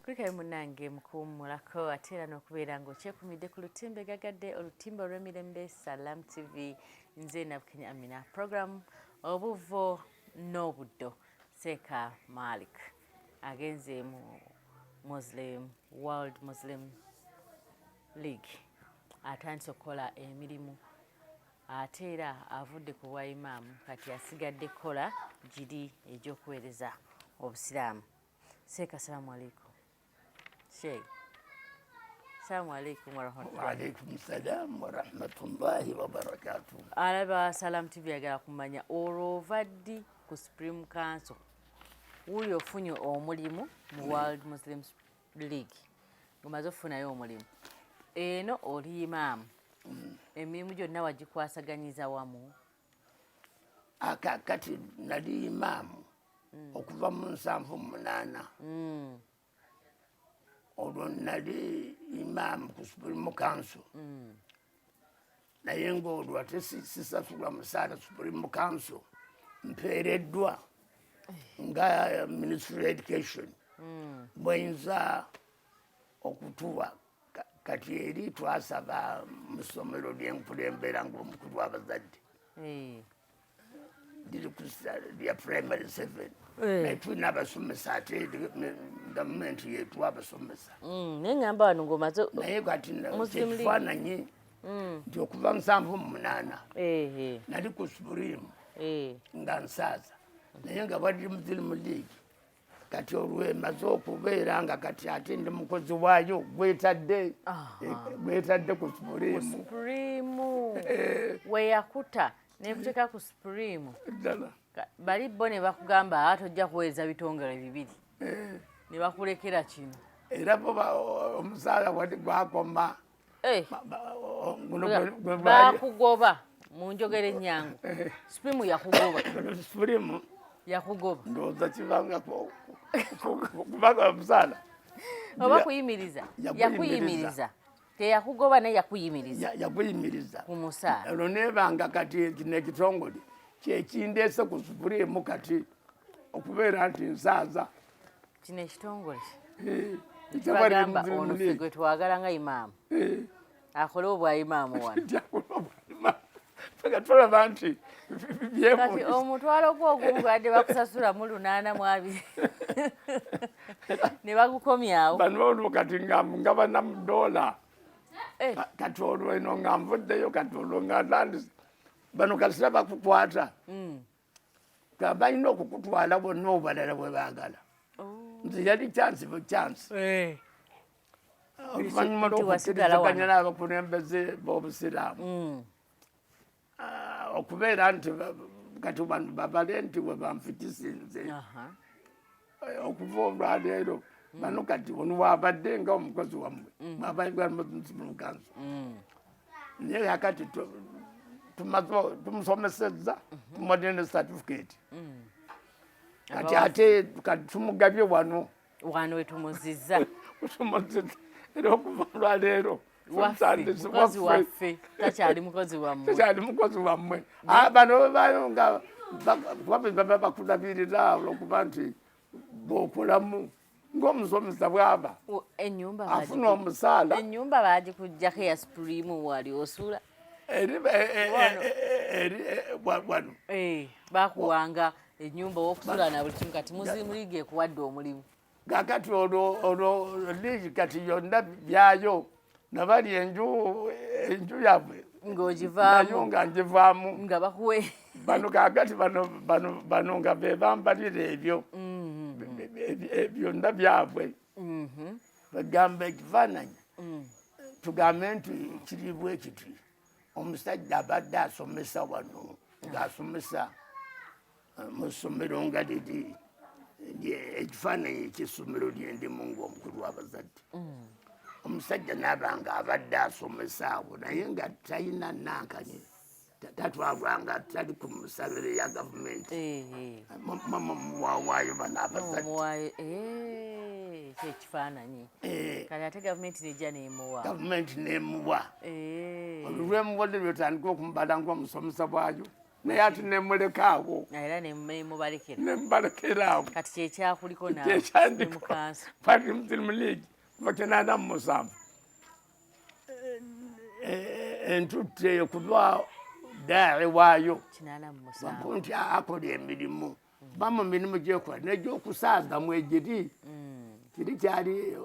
Kulikayo munange mukuwummulako ate era n'okubeera ng'okyekumidde ku lutimbe gagadde olutimbe olw'emirembe Salam TV nze Nabukenya Amina program obuvo n'obuddo Seeka Malik agenze mu World Muslim League atandise okukola emirimu ate era avudde ku bwa imaamu kati asigadde kola giri egy'okuweereza obusiraamu. Seeka, salamu alaikum. Sheikh. Assalamu alaikum warahmatullahi. Wa alaikum salam warahmatullahi wabarakatuh. Alaba Salam TV yagala kumanya olw'ovaddi ku Supreme Council wuli ofunye omulimu mu World Muslim League ng'omaze okufunayo omulimu eno oli imaamu emirimu gyonna wagikwasaganyiza wamu? Kati nali imaamu okuva mu 78 olwo nali imaamu ku Supreme Council naye ng'olwo ate sisasula musaala Supreme Council mpeereddwa nga Ministry of Education bweyinza okutuwa kati eri twasaba mu ssomero lyenkulembera ng'omukulu w'abazadde liri ku lya primary 7 naye tulina abasomesa ate gavumenti yetuwa abasomesa naye ngamba wano ng'omaze naye kati kyekifaananyi nti okuva 78 nali ku Supreme nga nsaaza naye nga bwali Muslim League kati olwemaze okubeera nga kati ate ndi mukozi waayo gwetadde ku Supreme weyakuta nekuteeka ku Supreme bali bo ne bakugamba tojja kuweereza bitongole bibiri ne bakulekera kino era bo omusaala gwakoma bakugoba mu njogera ennyangu. Supreme yakugoba. Supreme yakugoba ndowooza kibanga kubanga omusaala oba kuyimiriza yakuyimiriza teyakugoba naye yakuyimiriza ku musaala olwo nebanga kati kino ekitongole kyekindeese ku Supreme kati okubeera nti nsaaza kino ekitongole kitubagamba ono ffe gwe twagala nga imaamu akole obwa imaamu wano tulaba nti kati omutwalo gwogumu badde bakusasula mu 820 ne bagukomyawo bano olwo kati nga banamudola kati olwo eno nga nvuddeyo kati olwo nga ntandise bano kasita bakukwata nga balina okukutwala bonna obalala bwe baagala nti yali chance oluvannyuma lw'okukkirizaganya n'abakulembeze b'obusiraamu okubeera nti kati bano babale nti we banfitisinze okuva olwaleero bano kati ono wabadde nga omukozi wammwe mwabaigwamukanso naye kakati tumusomesezza tumwadine certificate kati ate kati tumugabye wano wetumuzizza era okuva olwaleero mukozi waffe takyali mukozi wammwe bano bayo nga baba bakulabirira olwokuba nti bw'okolamu ng'omusomesa bw'aba afuna omusaala ennyumba bagikugjako eya Supreme wali osula wano bakuwanga ennyumba w'okusula na buli kimu kati Muslim League ekuwadde omulimu kakati olwo liigi kati yonna byayo nabali enju yabwe ng'ogivaamu nga njivaamu nga bakuwe bano kakati bano nga be bambalira ebyo byonna byabwe bagamba ekifaananyi tugambe nti kiri bwe kiti omusajja abadde asomesa wano ng'asomesa mu ssomero nga liri ekifaananyi eky'essomero lyendimu ng'omukulu w'abazadde omusajja n'abanga abadde asomesa awo naye nga talina nankanye tatwalwanga tali ku musalire ya gavumenti mama muwawaayo bano abazadde kyekifaananyi kati ate gavumenti nejja nemuwa olulwemuwadde lwetandika okumubala ng'omusomesa bwayo naye ate nemulekaawo era nemubalekera nemubalekerawo kati kyekyakuliko kyekyandika Party Muslim League kuva 87 entutte eyo kuba daaci waayo nti akola emirimu kuba mu mirimu gyekola negyokusaaza mwegiri kiri kyali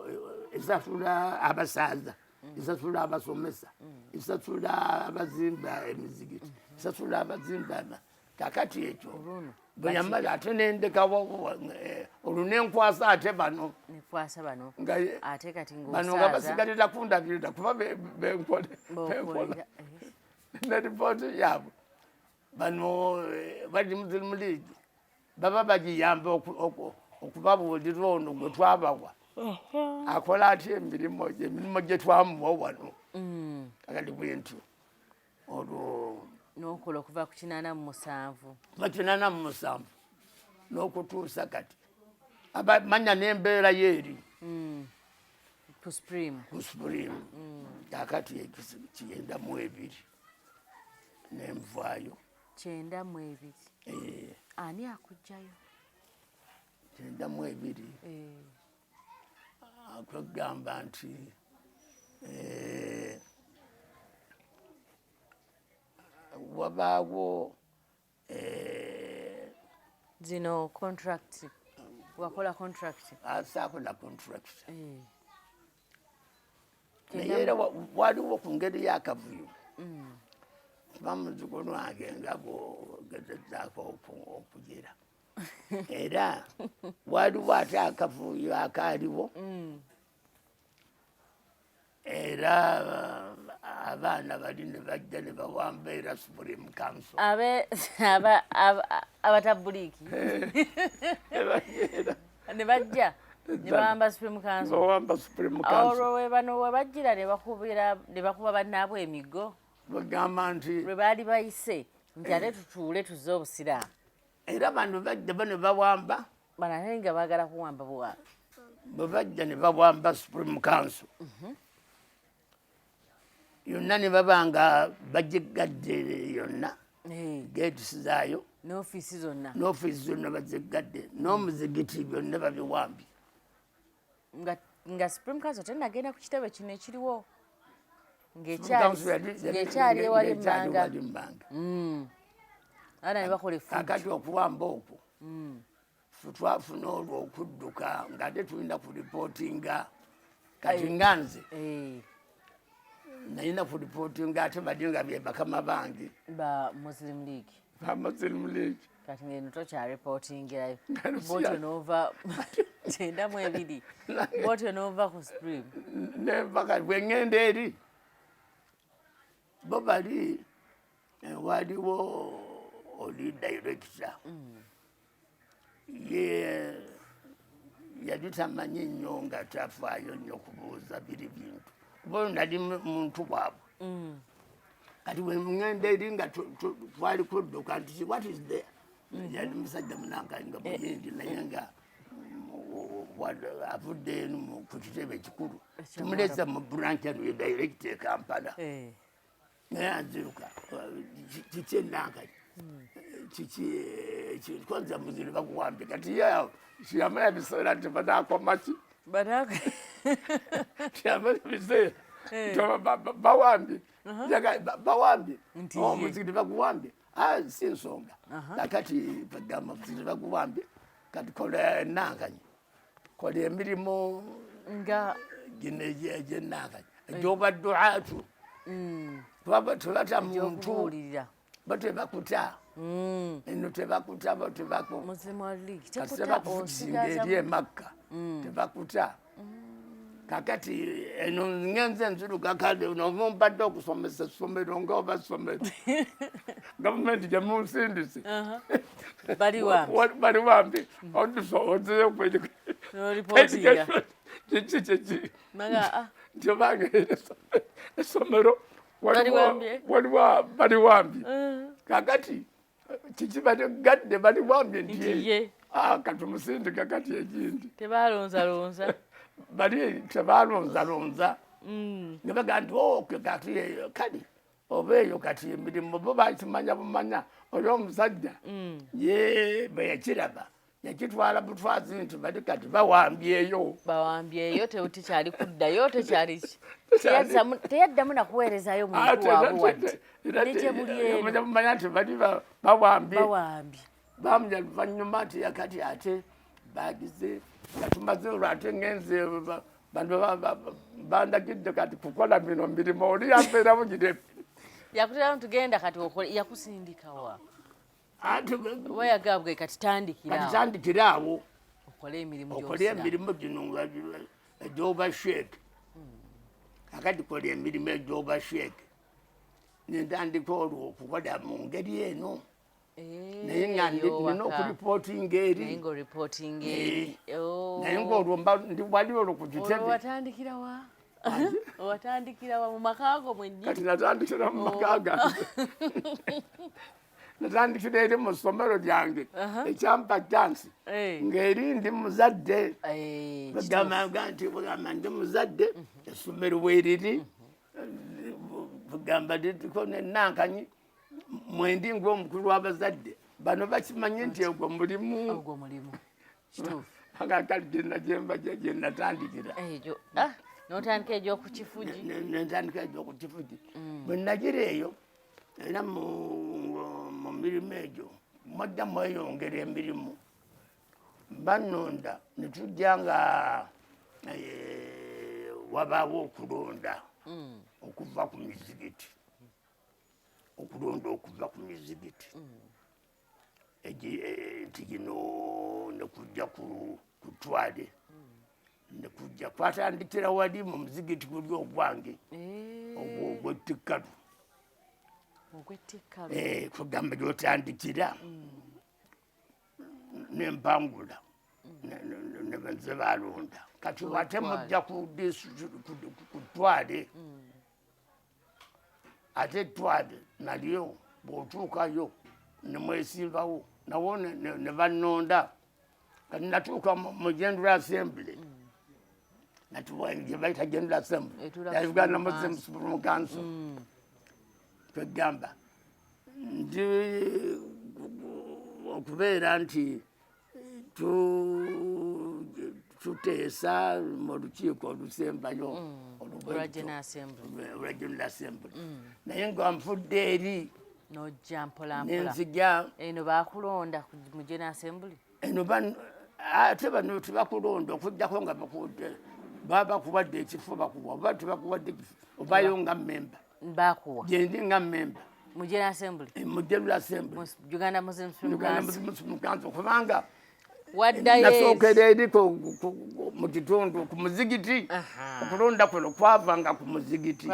esasula abasaaza esasula abasomesa esasula abazimba emizigiti esasula abazimba kakati ekyo bwe yamala ate nendekawo olwo nenkwasa ate bano bano nga basigalira kundabirira kuba benkola ne ripooti yaabwe bano bali Muslim League baba bagiyamba okubabuulira ono gwe twabawa akola atya emirimu gye twamuwa wano kakati bwentyo olwo nokola okuva ku 87 n'okutuusa kati manya n'embeera yeeri ku Supreme kakati kiyenda mu 2 nenvaayo 92 ani akujjayo 92 akugamba nti wabaawo zino contract wakola contract asakola contract naye era waliwo ku ngeri y'akavuyo bamuzukulu wange nga gezezaako okugera era waliwo ate akavuyo akaaliwo era abaana bali ne bajja ne bawamba era Supreme Council abatabuliiki ne bajja ne bawamba Supreme Council olwo webano webajjira ne bakuba bannaabwe emigo bagamba nti lwe baali bayise nti ate tutuule tuzze obusiraamu era bano bajja bane bawamba banate nga baagala kuwamba buwambi bwe bajja ne bawamba Supreme Council yonna ne baba nga bagigadde yonna gates zaayo n'ofiisi zonna bazigadde n'omuzigiti byonna babiwambye nga Supreme Council tenagenda ku kitebe kino ekiriwo ng'ekyali ewali Mbanga ana ne bakola kakati okuwamba okwo twafuna olwo okudduka ng'ate tulina kuripootinga kati nga nze nalina kuripootinga ate bali nga bye bakama bange ba Muslim League kati ngeno tokyaripootingirayo bwotyo n'ova 92 bwotyo n'ova ku Supreme neva kati bwe ŋŋenda eri bo bali waliwo oli director ye yali tamanyi nnyo nga tafaayo nnyo kubuuza biri bintu kuba nali muntu bwabwe kati bwe ŋŋenda eri nga twali kudduka nti what is there yali musajja munankanyi nga muyindi naye nga avudde enu ku kitebe ekikulu tumuleza mu branch eno ye director e Kampala naye anziruka kiki enankanyi kiki kwanza muzire bakuwambye kati yayo kiyamala ebiseera nti banakomaki kiyamala ebiseera bawambye bawambye omuzikiti bakuwambye si nsonga kakati bagamba muzikiti bakuwambye kati kola enankanyi kola emirimu gino egyenankanyi egyoba duatu tebata muntu batebakuta eno tebakuta tebakusinga eri emakka tebakuta kakati eno ngenze nziruka kale nomumbadde okusomesa essomero ngaoba ssomero gavumenti gyemunsindise bali wambi oziyo kiki kiki nti obange essomero waliwo bali wambi kakati kiki bagadde bali wambi nti katumusindika kati egindi tebalonzalonza bali tebalonzalonza nga baga nti kati kale oba eyo kati emirimu bo bakimanya bumanya oli omusajja ye bwe yakiraba yakitwala butwazi nti bali kati bawambyeyo tekyali kuddayo teyaddamu nakuweerezayo muntu waabwe wadde nekyebuliyemanya nti bali bawambye bamuja luvannyuma nti yakati ate bagize katumaze olwo ate ngenze bantu bandagidde kati kukola bino mirimu oli yambeera bugire yakuteramu tugenda kati yakusindikawa wayagabwe kati tandikiraawo okole emirimu gino egy'obasheke akati kola emirimu egy'obasheke nentandika olwo okukola mu ngeri eno naye nga nina okuripootinga eri naye ngaolwo wali olwo ku kitebe owatandikirawa mu makaago mwennyini kati natandikira mu maka gange natandikira eri mu ssomero lyange ekyampa chansi ng'eri ndi muzadde bagamba nti ndi muzadde essomero bweriri bagamba litiko nenankanyi mwendi ng'omukulu w'abazadde bano bakimanye nti ogwo mulimu akakali gye natandikira notandika egyokukifugi nentandika egyokukifugi bwe nagira eyo era mu mirimu egyo mwajja mweyongera emirimu banonda netujja nga wabaawo okulonda okuva ku mizigiti okulonda okuva ku mizigiti nti gino nekujja ku Twale nekujja kwatandikira wali mu muzigiti guli ogwange ogw'ettikkalu kugamba gyotandikira nempangula nebenze balonda kati wate mujja ku Twale ate Twale nalyo bw'otuukayo nemwesimbawo nawo ne bannonda kati natuuka mu General Assembly gye bayita General Assembly ya Uganda Muslim Supreme Council twegamba nti okubeera nti tuteesa mu lukiiko olusembayo olwa General Assembly naye nga nfudde eri nojja mpolampola nenzija eno bakulonda mu General Assembly eno ate bano tebakulonda okugjako nga baba bakuwadde ekifo bakuwa oba tebakuwadde ekifo obayo nga memba bakuwa gyendi nga memba mu General Assembly mu General Assembly Uganda Muslim Muslim Council kubanga waddayo nasookera eri mu kitundu ku muzigiti okulonda kuno kwavanga ku muzigiti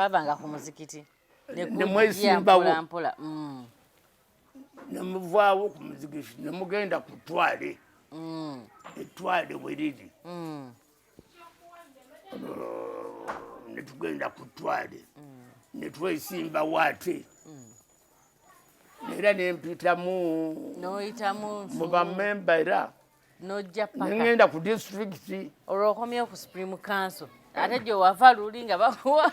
nemwesimbawo nemuvaawo ku muzigiti nemugenda ku Twale Twale bweriri netugenda ku Twale netwesimbawo ate era nempitamu mu bamemba era nengenda ku district olwokomyewo ku Supreme Council ate gye wava luli nga bakuwa